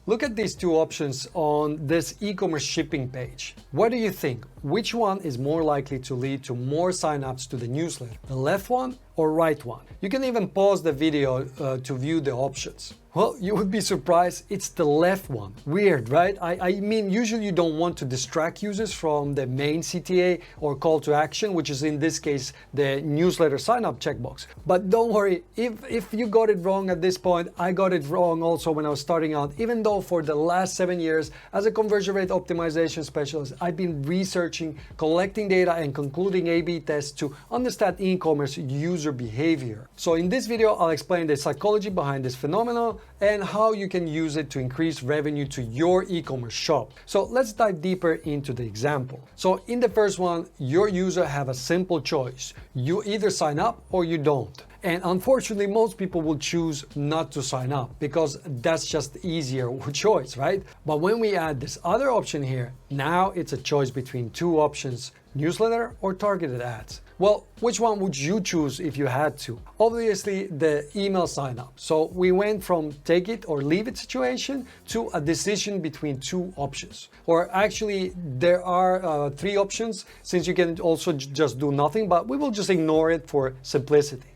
Look at these two options on this e-commerce shipping page. What do you think? Which one is more likely to lead to more signups to the newsletter? The left one or right one? You can even pause the video to view the options. Well, you would be surprised, it's the left one. Weird, right? I mean, usually you don't want to distract users from the main CTA or call to action, which is in this case, the newsletter sign up checkbox. But don't worry, if you got it wrong at this point, I got it wrong also when I was starting out. Even though for the last 7 years as a conversion rate optimization specialist, I've been researching, collecting data and concluding A/B tests to understand e-commerce user behavior. So in this video, I'll explain the psychology behind this phenomenon and how you can use it to increase revenue to your e-commerce shop. So let's dive deeper into the example. So in the first one, your user have a simple choice. You either sign up or you don't. And unfortunately, most people will choose not to sign up because that's just the easier choice, right? But when we add this other option here, now it's a choice between two options, newsletter or targeted ads. Well, which one would you choose if you had to? Obviously, the email sign up. So we went from take it or leave it situation to a decision between two options. Or actually, there are 3 options since you can also just do nothing, but we will just ignore it for simplicity.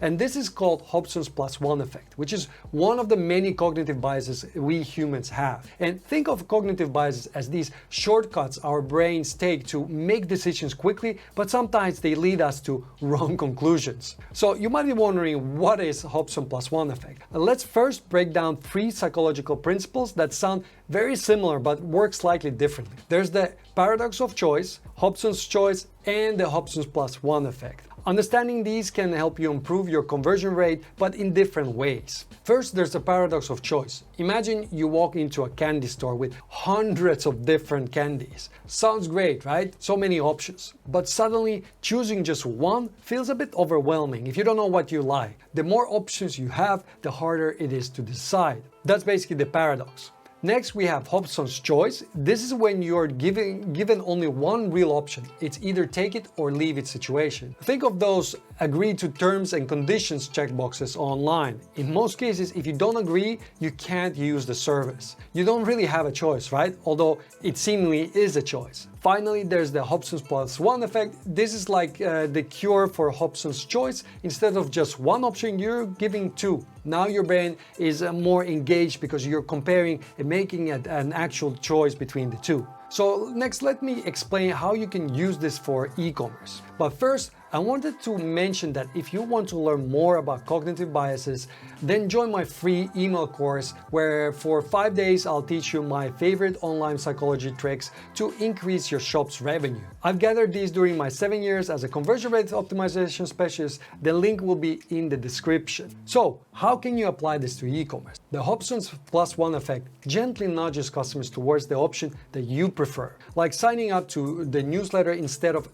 And this is called Hobson's +1 effect, which is one of the many cognitive biases we humans have. And think of cognitive biases as these shortcuts our brains take to make decisions quickly, but sometimes they lead us to wrong conclusions. So you might be wondering, what is Hobson +1 effect? Let's first break down 3 psychological principles that sound very similar but work slightly differently. There's the paradox of choice, Hobson's choice, and the Hobson's +1 effect. Understanding these can help you improve your conversion rate, but in different ways. First, there's the paradox of choice. Imagine you walk into a candy store with hundreds of different candies. Sounds great, right? So many options. But suddenly, choosing just one feels a bit overwhelming if you don't know what you like. The more options you have, the harder it is to decide. That's basically the paradox. Next, we have Hobson's choice. This is when you're given only one real option. It's either take it or leave it situation. Think of those agree to terms and conditions checkboxes online. In most cases, if you don't agree, you can't use the service. You don't really have a choice, right? Although it seemingly is a choice. Finally, there's the Hobson's +1 effect. This is like the cure for Hobson's choice. Instead of just one option, you're giving 2. Now your brain is more engaged because you're comparing and making an actual choice between the 2. So next, let me explain how you can use this for e-commerce. But first, I wanted to mention that if you want to learn more about cognitive biases, then join my free email course where for 5 days I'll teach you my favorite online psychology tricks to increase your shop's revenue. I've gathered these during my 7 years as a conversion rate optimization specialist. The link will be in the description. So, how can you apply this to e-commerce? The Hobson's +1 effect gently nudges customers towards the option that you prefer, like signing up to the newsletter instead of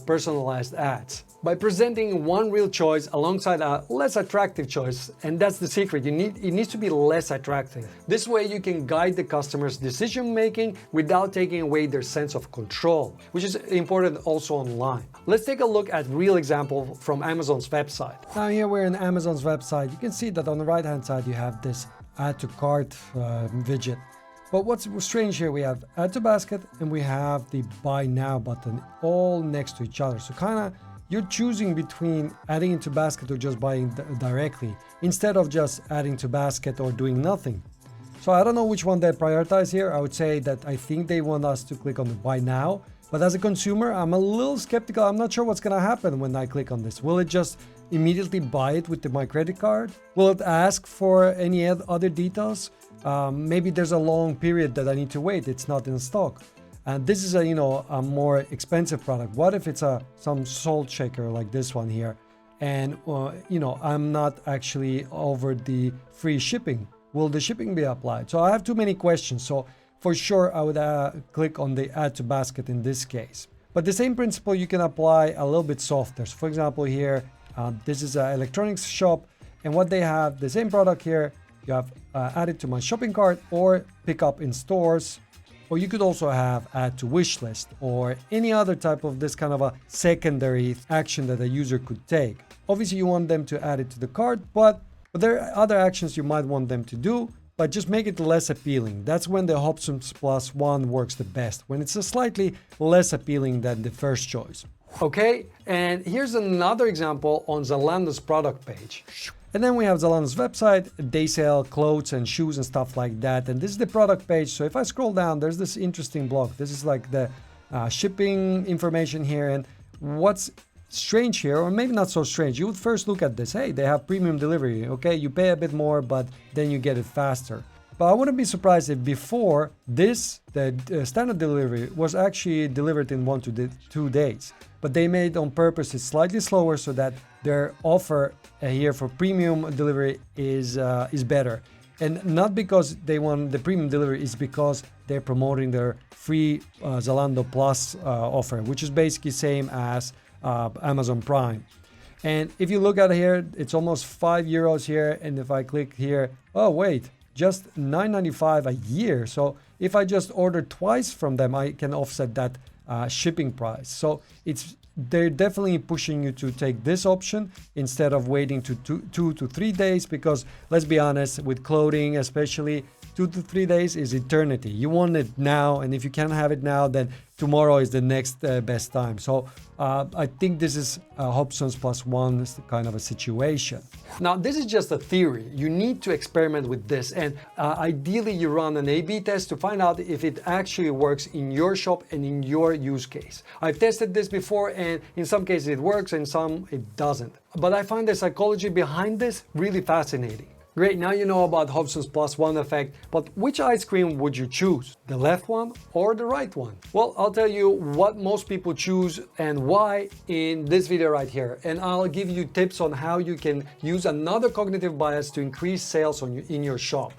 personalized ads. By presenting one real choice alongside a less attractive choice, and that's the secret, it needs to be less attractive. This way you can guide the customer's decision making without taking away their sense of control, which is important also online. Let's take a look at real example from Amazon's website. Now here we're in Amazon's website. You can see that on the right hand side you have this add to cart widget. But what's strange here, we have add to basket and we have the buy now button all next to each other. So kind of you're choosing between adding into basket or just buying directly instead of just adding to basket or doing nothing. So I don't know which one they prioritize here. I would say that I think they want us to click on the buy now. But as a consumer, I'm a little skeptical. I'm not sure what's going to happen when I click on this. Will it just immediately buy it with my credit card? Will it ask for any other details? Maybe there's a long period that I need to wait. It's not in stock. And this is a more expensive product. What if it's some salt shaker like this one here? And, I'm not actually over the free shipping. Will the shipping be applied? So I have too many questions. So for sure, I would click on the add to basket in this case. But the same principle you can apply a little bit softer. So for example, here, this is an electronics shop. And what they have, the same product here, you have add it to my shopping cart or pick up in stores. Or you could also have add to wish list or any other type of this kind of a secondary action that a user could take. Obviously, you want them to add it to the cart, but there are other actions you might want them to do. but just make it less appealing. That's when the Hobson Plus One works the best, when it's a slightly less appealing than the first choice. Okay, and here's another example on Zalando's product page. And then we have Zalando's website. They sell clothes and shoes and stuff like that. And this is the product page. So if I scroll down, there's this interesting blog. This is like the shipping information here. And what's strange here, or maybe not so strange, you would first look at this. Hey, they have premium delivery. Okay, you pay a bit more, but then you get it faster. But I wouldn't be surprised if before this, the standard delivery was actually delivered in 1 to 2 days. But they made on purpose it slightly slower so that their offer here for premium delivery is better. And not because they want the premium delivery, it's because they're promoting their free Zalando Plus offer, which is basically same as Amazon Prime. And if you look at here, it's almost €5 here. And if I click here, oh wait, just $9.95 a year. So if I just order twice from them, I can offset that shipping price. So they're definitely pushing you to take this option instead of waiting to 2 to 3 days, because let's be honest, with clothing especially, 2 to 3 days is eternity. You want it now, and if you can't have it now, then tomorrow is the next best time. So I think this is Hobson's Plus One kind of a situation. Now, this is just a theory. You need to experiment with this, and ideally you run an A/B test to find out if it actually works in your shop and in your use case. I've tested this before, and in some cases it works, and some it doesn't. But I find the psychology behind this really fascinating. Great, now you know about Hobson's Plus One effect, but which ice cream would you choose? The left one or the right one? Well, I'll tell you what most people choose and why in this video right here. And I'll give you tips on how you can use another cognitive bias to increase sales in your shop.